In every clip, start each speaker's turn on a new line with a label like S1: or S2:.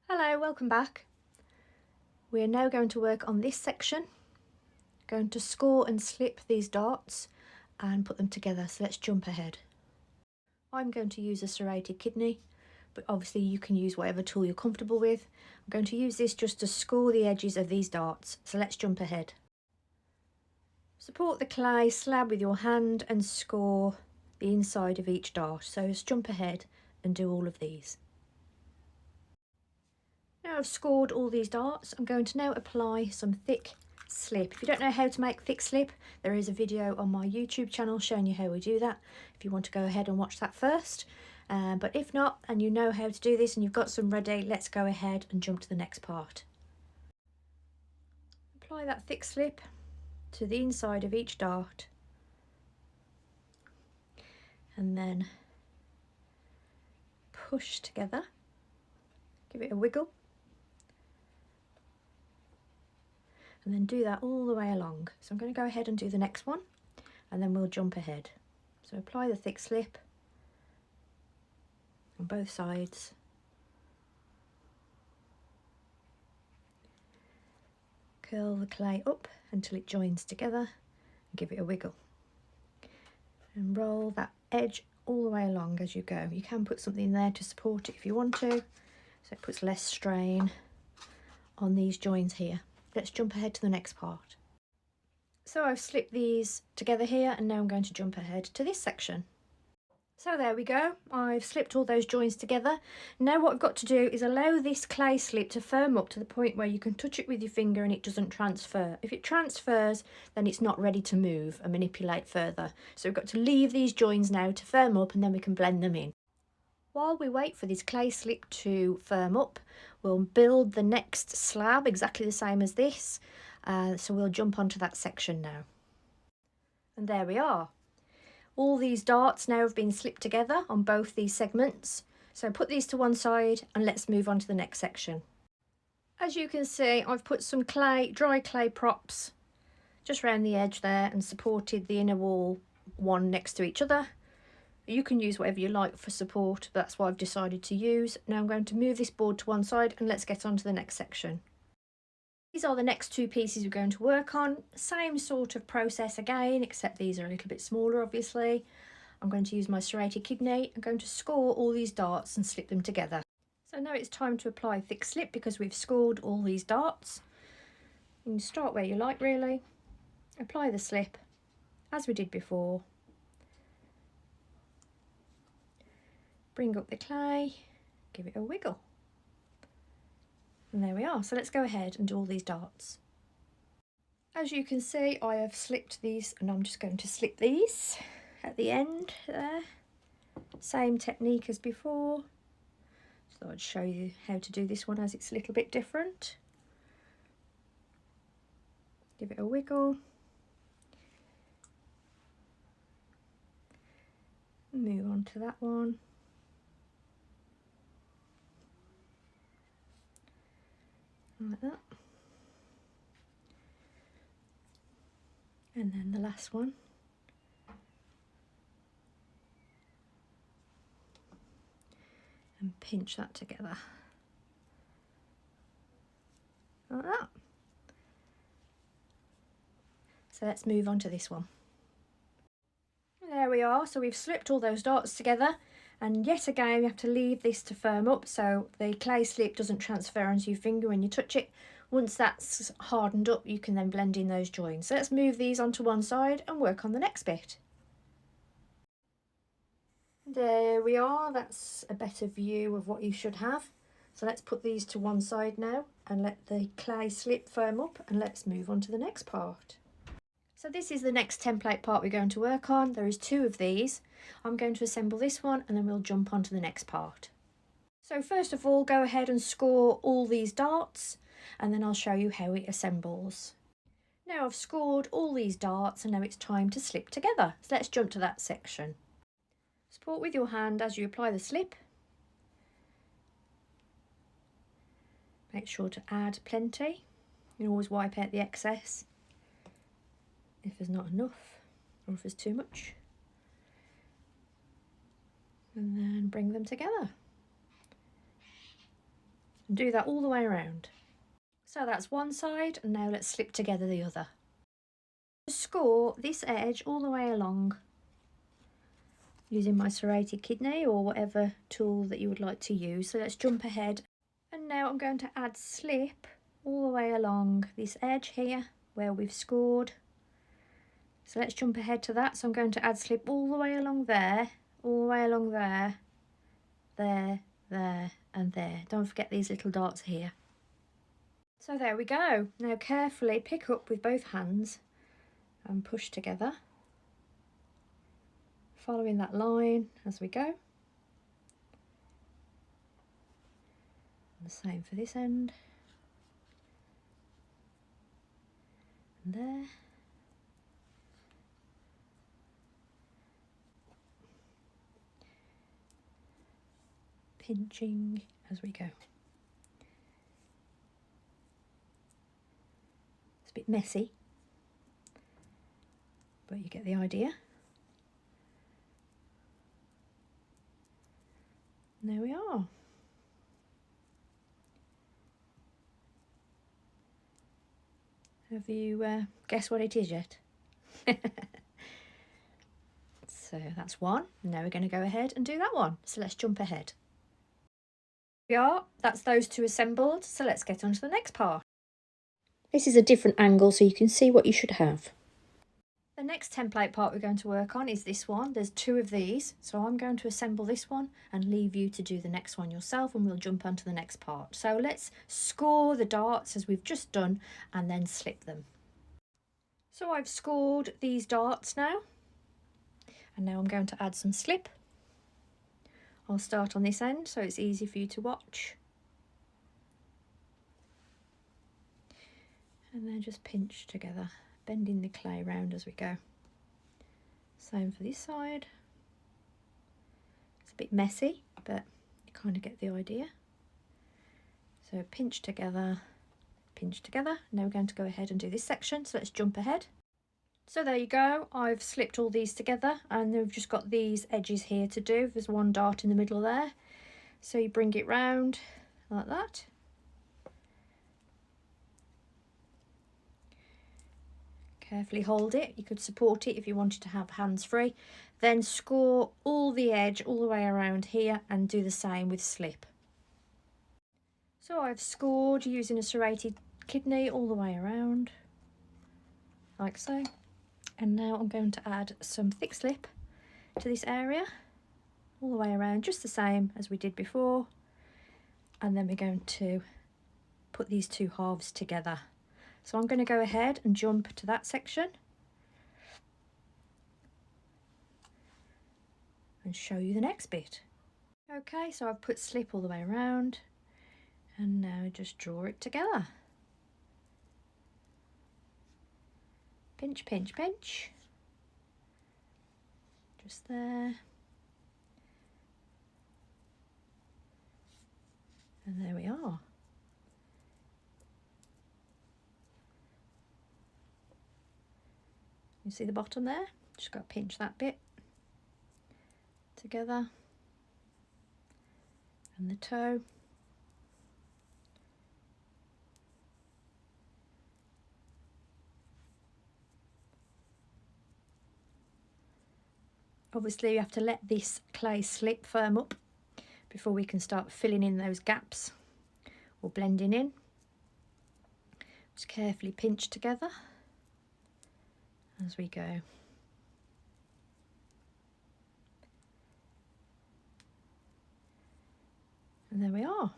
S1: Hello, welcome back. We are now going to work on this section. Going to score and slip these darts and put them together, so let's jump ahead. I'm going to use a serrated kidney, but obviously you can use whatever tool you're comfortable with. I'm going to use this just to score the edges of these darts, so let's jump ahead. Support the clay slab with your hand and score the inside of each dart, so let's jump ahead and do all of these. Now I've scored all these darts, I'm going to now apply some thick slip. If you don't know how to make thick slip, there is a video on my YouTube channel showing you how we do that, if you want to go ahead and watch that first. But if not, and you know how to do this and you've got some ready, let's go ahead and jump to the next part. Apply that thick slip to the inside of each dart and then push together, give it a wiggle. And then do that all the way along. So I'm going to go ahead and do the next one and then we'll jump ahead. So apply the thick slip on both sides. Curl the clay up until it joins together and give it a wiggle. And roll that edge all the way along as you go. You can put something there to support it if you want to, so it puts less strain on these joins here. Let's jump ahead to the next part. So I've slipped these together here and now I'm going to jump ahead to this section. So there we go, I've slipped all those joins together. Now what I've got to do is allow this clay slip to firm up to the point where you can touch it with your finger and it doesn't transfer. If it transfers, then it's not ready to move and manipulate further. So we've got to leave these joins now to firm up and then we can blend them in. While we wait for this clay slip to firm up, we'll build the next slab exactly the same as this. So we'll jump onto that section now. And there we are. All these darts now have been slipped together on both these segments. So put these to one side and let's move on to the next section. As you can see, I've put some clay, dry clay props just around the edge there and supported the inner wall one next to each other. You can use whatever you like for support, but that's what I've decided to use. Now I'm going to move this board to one side and let's get on to the next section. These are the next two pieces we're going to work on. Same sort of process again, except these are a little bit smaller obviously. I'm going to use my serrated kidney. I'm going to score all these darts and slip them together. So now it's time to apply thick slip because we've scored all these darts. You can start where you like really. Apply the slip as we did before. Bring up the clay, give it a wiggle. And there we are. So let's go ahead and do all these darts. As you can see, I have slipped these and I'm just going to slip these at the end there. Same technique as before. So I'd show you how to do this one as it's a little bit different. Give it a wiggle. Move on to that one. Like that. And then the last one. And pinch that together. Like that. So let's move on to this one. There we are, so we've slipped all those darts together. And yet again, you have to leave this to firm up so the clay slip doesn't transfer onto your finger when you touch it. Once that's hardened up, you can then blend in those joins. So let's move these onto one side and work on the next bit. There we are, that's a better view of what you should have. So let's put these to one side now and let the clay slip firm up and let's move on to the next part. So this is the next template part we're going to work on. There is two of these. I'm going to assemble this one and then we'll jump on to the next part. So first of all, go ahead and score all these darts and then I'll show you how it assembles. Now I've scored all these darts and now it's time to slip together. So let's jump to that section. Support with your hand as you apply the slip. Make sure to add plenty. You can always wipe out the excess if there's not enough or if there's too much. And then bring them together. And do that all the way around. So that's one side, and now let's slip together the other. Score this edge all the way along using my serrated kidney or whatever tool that you would like to use. So let's jump ahead, and now I'm going to add slip all the way along this edge here where we've scored. So let's jump ahead to that. So I'm going to add slip all the way along there, all the way along there, there, there and there. Don't forget these little darts here. So there we go. Now carefully pick up with both hands and push together, following that line as we go. And the same for this end. And there. Pinching as we go. It's a bit messy, but you get the idea. And there we are. Have you guessed what it is yet? So that's one. Now we're going to go ahead and do that one. So let's jump ahead. We are. That's those two assembled. So let's get on to the next part. This is a different angle so you can see what you should have. The next template part we're going to work on is this one. There's two of these, so I'm going to assemble this one and leave you to do the next one yourself, and we'll jump on to the next part. So let's score the darts as we've just done and then slip them. So I've scored these darts now, and now I'm going to add some slip. I'll start on this end so it's easy for you to watch. And then just pinch together, bending the clay round as we go. Same for this side. It's a bit messy, but you kind of get the idea. So pinch together, pinch together. Now we're going to go ahead and do this section, so let's jump ahead. So there you go, I've slipped all these together, and we've just got these edges here to do. There's one dart in the middle there. So you bring it round like that. Carefully hold it. You could support it if you wanted to have hands free. Then score all the edge all the way around here and do the same with slip. So I've scored using a serrated kidney all the way around, like so. And now I'm going to add some thick slip to this area, all the way around, just the same as we did before. And then we're going to put these two halves together. So I'm going to go ahead and jump to that section and show you the next bit. Okay, so I've put slip all the way around, and now just draw it together. Pinch, pinch, pinch. Just there. And there we are. You see the bottom there? Just got to pinch that bit together. And the toe. Obviously you have to let this clay slip firm up before we can start filling in those gaps or blending in. Just carefully pinch together as we go. And there we are.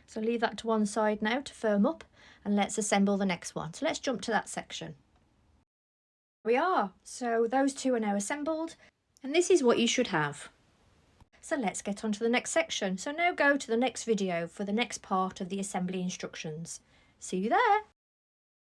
S1: So leave that to one side now to firm up, and let's assemble the next one. So let's jump to that section. We are. So those two are now assembled, and this is what you should have. So let's get on to the next section. So now go to the next video for the next part of the assembly instructions. See you there.